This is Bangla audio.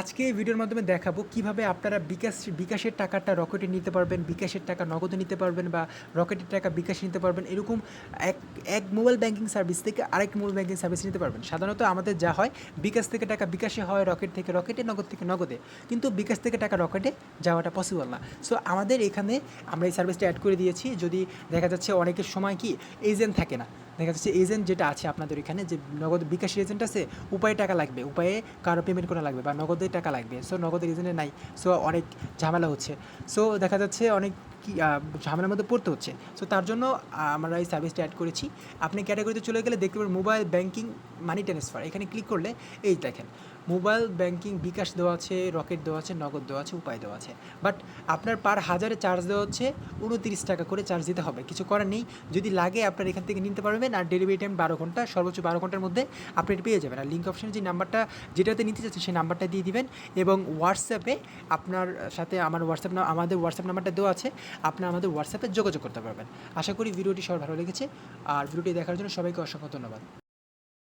আজকে এই ভিডিওর মাধ্যমে দেখাবো কিভাবে আপনারা বিকাশের টাকাটা রকেটে নিতে পারবেন, বিকাশের টাকা নগদে নিতে পারবেন বা রকেটের টাকা বিকাশে নিতে পারবেন। এরকম এক এক মোবাইল ব্যাংকিং সার্ভিস থেকে আরেক মোবাইল ব্যাংকিং সার্ভিস নিতে পারবেন। সাধারণত আমাদের যা হয়, বিকাশ থেকে টাকা বিকাশে হয়, রকেট থেকে রকেটে, নগদ থেকে নগদে। কিন্তু বিকাশ থেকে টাকা রকেটে যাওয়াটা পসিবল না। সো আমাদের এখানে আমরা এই সার্ভিসটা অ্যাড করে দিয়েছি। যদি দেখা যাচ্ছে অনেকের সময় কি এজেন্ট থাকে না, দেখা যাচ্ছে এজেন্ট যেটা আছে আপনাদের এখানে, যে নগদ বিকাশের এজেন্ট আছে, উপায়ে টাকা লাগবে, উপায়ে কারো পেমেন্ট করা লাগবে বা নগদে টাকা লাগবে। সো নগদের এজেন্টে নাই, সো অনেক ঝামেলা হচ্ছে। সো দেখা যাচ্ছে অনেক কি ঝামেলার মধ্যে পড়তে হচ্ছে। সো তার জন্য আমরা এই সার্ভিসটা অ্যাড করেছি। আপনি ক্যাটাগরিতে চলে গেলে দেখতে পাবেন মোবাইল ব্যাংকিং মানি ট্রান্সফার। এখানে ক্লিক করলে এই দেখেন মোবাইল ব্যাংকিং বিকাশ দেওয়া আছে, রকেট দেওয়া আছে, নগদ দেওয়া আছে, উপায় দেওয়া আছে। বাট আপনার পার হাজারে চার্জ দেওয়া হচ্ছে 29 টাকা করে চার্জ দিতে হবে। কিছু করার নেই, যদি লাগে আপনার এখান থেকে নিতে পারবেন। আর ডেলিভারি টাইম 12 ঘন্টা, সর্বোচ্চ 12 ঘন্টার মধ্যে আপনি এটা পেয়ে যাবেন। আর লিঙ্ক অপশানে যে নাম্বারটা যেটাতে নিতে চাচ্ছেন সেই নাম্বারটা দিয়ে দিবেন, এবং হোয়াটসঅ্যাপে আপনার সাথে আমাদের হোয়াটসঅ্যাপ নাম্বারটা দেওয়া আছে, আপনার আমাদের হোয়াটসঅ্যাপে যোগাযোগ করতে পারবেন। আশা করি ভিডিওটি সবার ভালো লেগেছে। আর ভিডিওটি দেখার জন্য সবাইকে অসংখ্য ধন্যবাদ।